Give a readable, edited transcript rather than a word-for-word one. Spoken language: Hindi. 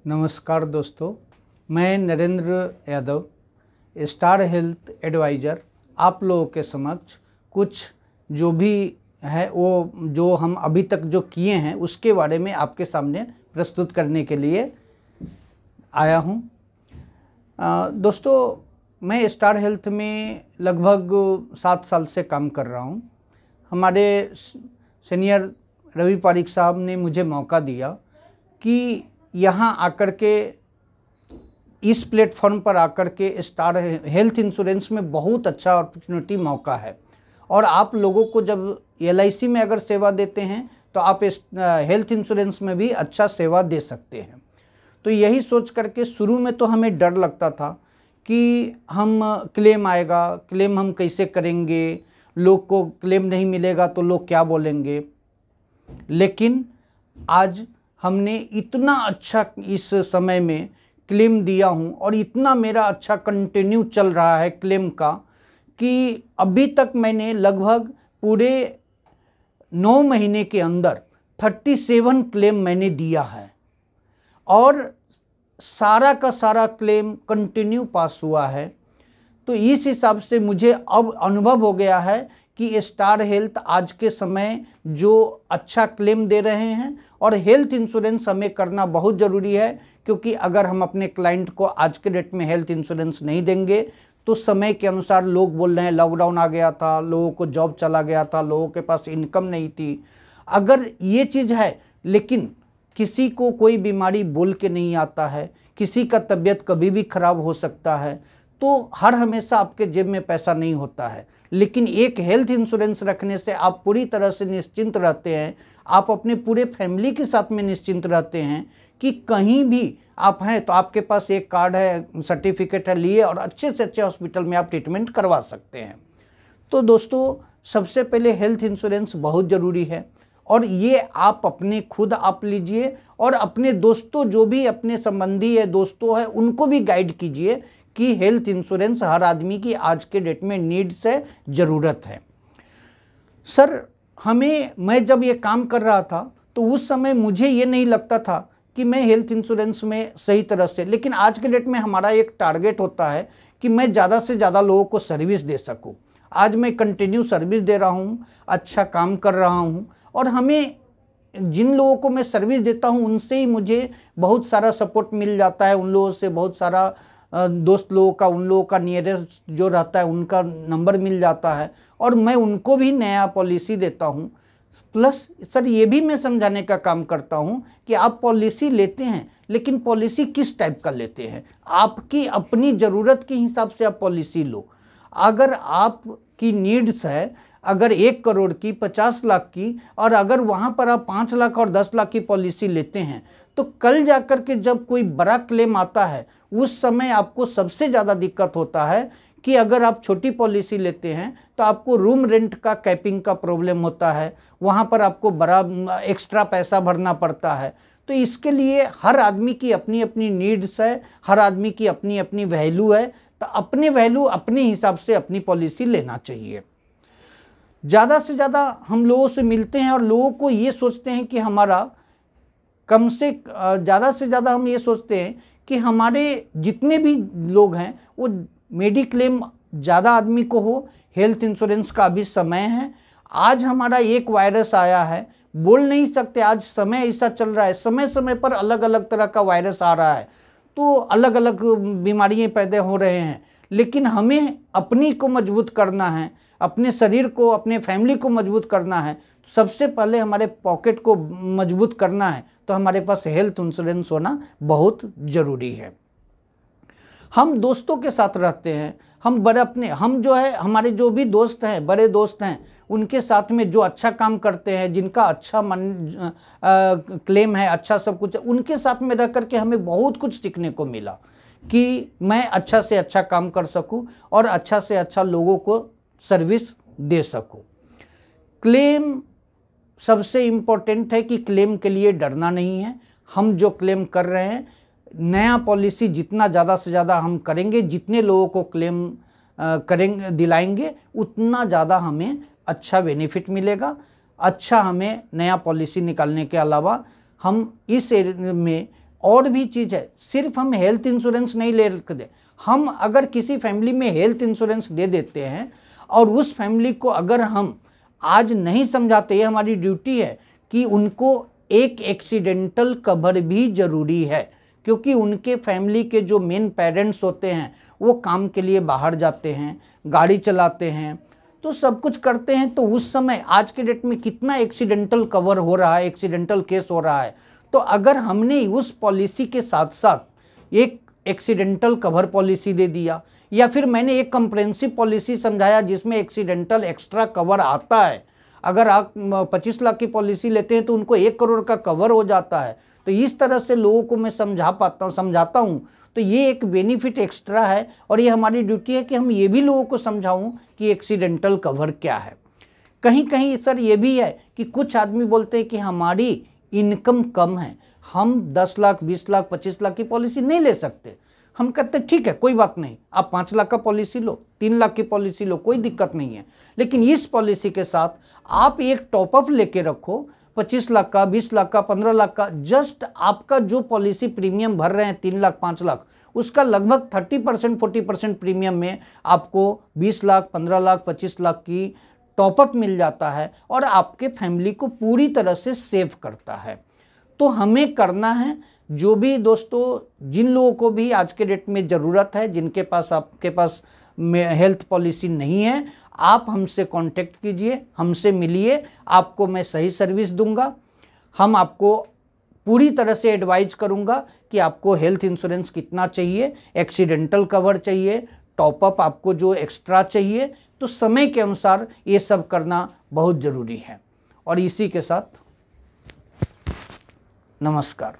नमस्कार दोस्तों, मैं Narendra Yadav, star health advisor, आप लोगों के समक्ष कुछ जो भी है वो जो हम अभी तक जो किए हैं उसके बारे में आपके सामने प्रस्तुत करने के लिए आया हूँ। दोस्तों, मैं स्टार हेल्थ में लगभग 7 साल से काम कर रहा हूँ। हमारे सीनियर रवि पारिक साहब ने मुझे मौका दिया कि यहाँ आकर के इस प्लेटफॉर्म पर आकर के स्टार हेल्थ इंश्योरेंस में बहुत अच्छा अपॉर्चुनिटी मौका है और आप लोगों को जब LIC में अगर सेवा देते हैं तो आप हेल्थ इंश्योरेंस में भी अच्छा सेवा दे सकते हैं। तो यही सोच करके शुरू में तो हमें डर लगता था कि हम क्लेम आएगा, क्लेम हम कैसे करेंगे, लोग को क्लेम नहीं मिलेगा तो लोग क्या बोलेंगे। लेकिन आज हमने इतना अच्छा इस समय में क्लेम दिया हूँ और इतना मेरा अच्छा कंटिन्यू चल रहा है क्लेम का कि अभी तक मैंने लगभग पूरे 9 महीने के अंदर 37 क्लेम मैंने दिया है और सारा का सारा क्लेम कंटिन्यू पास हुआ है। तो इस हिसाब से मुझे अब अनुभव हो गया है कि स्टार हेल्थ आज के समय जो अच्छा क्लेम दे रहे हैं और हेल्थ इंश्योरेंस हमें करना बहुत ज़रूरी है, क्योंकि अगर हम अपने क्लाइंट को आज के डेट में हेल्थ इंश्योरेंस नहीं देंगे तो समय के अनुसार लोग बोल रहे हैं लॉकडाउन आ गया था, लोगों को जॉब चला गया था, लोगों के पास इनकम नहीं थी। अगर ये चीज़ है, लेकिन किसी को कोई बीमारी बोल के नहीं आता है, किसी का तबीयत कभी भी खराब हो सकता है, तो हर हमेशा आपके जेब में पैसा नहीं होता है। लेकिन एक हेल्थ इंश्योरेंस रखने से आप पूरी तरह से निश्चिंत रहते हैं, आप अपने पूरे फैमिली के साथ में निश्चिंत रहते हैं कि कहीं भी आप हैं तो आपके पास एक कार्ड है, सर्टिफिकेट है, लिए और अच्छे से अच्छे हॉस्पिटल में आप ट्रीटमेंट करवा सकते हैं। तो दोस्तों, सबसे पहले हेल्थ इंश्योरेंस बहुत ज़रूरी है और ये आप अपने खुद आप लीजिए और अपने दोस्तों जो भी अपने संबंधी है, दोस्तों है, उनको भी गाइड कीजिए कि हेल्थ इंश्योरेंस हर आदमी की आज के डेट में नीड्स है, ज़रूरत है। सर, मैं जब ये काम कर रहा था तो उस समय मुझे ये नहीं लगता था कि मैं हेल्थ इंश्योरेंस में सही तरह से, लेकिन आज के डेट में हमारा एक टारगेट होता है कि मैं ज़्यादा से ज़्यादा लोगों को सर्विस दे सकूं। आज मैं कंटिन्यू सर्विस दे रहा हूं, अच्छा काम कर रहा हूं और हमें जिन लोगों को मैं सर्विस देता हूं उनसे ही मुझे बहुत सारा सपोर्ट मिल जाता है। उन लोगों से बहुत सारा दोस्त लोगों का, उन लोगों का नियरेस्ट जो रहता है उनका नंबर मिल जाता है और मैं उनको भी नया पॉलिसी देता हूं। प्लस सर, ये भी मैं समझाने का काम करता हूं कि आप पॉलिसी लेते हैं, लेकिन पॉलिसी किस टाइप का लेते हैं। आपकी अपनी ज़रूरत के हिसाब से आप पॉलिसी लो। अगर आपकी नीड्स है, अगर 1 करोड़ की, 50 लाख की, और अगर वहाँ पर आप 5 लाख और 10 लाख की पॉलिसी लेते हैं तो कल जाकर के जब कोई बड़ा क्लेम आता है उस समय आपको सबसे ज़्यादा दिक्कत होता है कि अगर आप छोटी पॉलिसी लेते हैं तो आपको रूम रेंट का कैपिंग का प्रॉब्लम होता है, वहाँ पर आपको बड़ा एक्स्ट्रा पैसा भरना पड़ता है। तो इसके लिए हर आदमी की अपनी अपनी नीड्स है, हर आदमी की अपनी अपनी वैल्यू है, तो अपने वैल्यू अपने हिसाब से अपनी पॉलिसी लेना चाहिए। ज़्यादा से ज़्यादा हम लोगों से मिलते हैं और लोगों को ये सोचते हैं कि हमारा कम से ज़्यादा से ज़्यादा हम ये सोचते हैं कि हमारे जितने भी लोग हैं वो मेडिक्लेम ज़्यादा आदमी को हो। हेल्थ इंश्योरेंस का अभी समय है। आज हमारा एक वायरस आया है, बोल नहीं सकते, आज समय ऐसा चल रहा है, समय समय पर अलग अलग तरह का वायरस आ रहा है, तो अलग अलग बीमारियाँ पैदा हो रहे हैं। लेकिन हमें अपनी को मजबूत करना है, अपने शरीर को, अपने फैमिली को मजबूत करना है। सबसे पहले हमारे पॉकेट को मजबूत करना है तो हमारे पास हेल्थ इंश्योरेंस होना बहुत ज़रूरी है। हम दोस्तों के साथ रहते हैं, हम जो है, हमारे जो भी दोस्त हैं, बड़े दोस्त हैं, उनके साथ में जो अच्छा काम करते हैं, जिनका अच्छा क्लेम है, अच्छा सब कुछ है, उनके साथ में रह करके हमें बहुत कुछ सीखने को मिला कि मैं अच्छा से अच्छा काम कर सकूं और अच्छा से अच्छा लोगों को सर्विस दे सकूं। क्लेम सबसे इम्पोर्टेंट है कि क्लेम के लिए डरना नहीं है। हम जो क्लेम कर रहे हैं, नया पॉलिसी जितना ज़्यादा से ज़्यादा हम करेंगे, जितने लोगों को क्लेम करेंगे, दिलाएंगे, उतना ज़्यादा हमें अच्छा बेनिफिट मिलेगा। अच्छा, हमें नया पॉलिसी निकालने के अलावा हम इस एरिया में और भी चीज़ है, सिर्फ हम हेल्थ इंश्योरेंस नहीं ले दे, हम अगर किसी फैमिली में हेल्थ इंश्योरेंस दे देते हैं और उस फैमिली को अगर हम आज नहीं समझाते, ये हमारी ड्यूटी है कि उनको एक एक्सीडेंटल कवर भी ज़रूरी है, क्योंकि उनके फैमिली के जो मेन पेरेंट्स होते हैं वो काम के लिए बाहर जाते हैं, गाड़ी चलाते हैं, तो सब कुछ करते हैं। तो उस समय आज के डेट में कितना एक्सीडेंटल कवर हो रहा है, एक्सीडेंटल केस हो रहा है। तो अगर हमने उस पॉलिसी के साथ साथ एक एक्सीडेंटल कवर पॉलिसी दे दिया, या फिर मैंने एक कंप्रेहेंसिव पॉलिसी समझाया जिसमें एक्सीडेंटल एक्स्ट्रा कवर आता है, अगर आप 25 लाख की पॉलिसी लेते हैं तो उनको 1 करोड़ का कवर हो जाता है। तो इस तरह से लोगों को मैं समझाता हूँ, तो ये एक बेनिफिट एक्स्ट्रा है और ये हमारी ड्यूटी है कि हम ये भी लोगों को समझाऊं कि एक्सीडेंटल कवर क्या है। कहीं कहीं सर ये भी है कि कुछ आदमी बोलते हैं कि हमारी इनकम कम है, हम 10 लाख 20 लाख 25 लाख की पॉलिसी नहीं ले सकते। हम कहते हैं ठीक है, कोई बात नहीं, आप 5 लाख का पॉलिसी लो, 3 लाख की पॉलिसी लो, कोई दिक्कत नहीं है, लेकिन इस पॉलिसी के साथ आप एक टॉपअप लेके रखो 25 लाख का, 20 लाख का, 15 लाख का। जस्ट आपका जो पॉलिसी प्रीमियम भर रहे हैं 3 लाख 5 लाख, उसका लगभग 30% 40% प्रीमियम में आपको 20 लाख 15 लाख 25 लाख की टॉपअप मिल जाता है और आपके फैमिली को पूरी तरह से सेव करता है। तो हमें करना है, जो भी दोस्तों, जिन लोगों को भी आज के डेट में ज़रूरत है, जिनके पास आपके पास हेल्थ पॉलिसी नहीं है, आप हमसे कांटेक्ट कीजिए, हमसे मिलिए, आपको मैं सही सर्विस दूंगा। हम आपको पूरी तरह से एडवाइज करूंगा कि आपको हेल्थ इंश्योरेंस कितना चाहिए, एक्सीडेंटल कवर चाहिए, टॉपअप आपको जो एक्स्ट्रा चाहिए। तो समय के अनुसार ये सब करना बहुत ज़रूरी है। और इसी के साथ नमस्कार।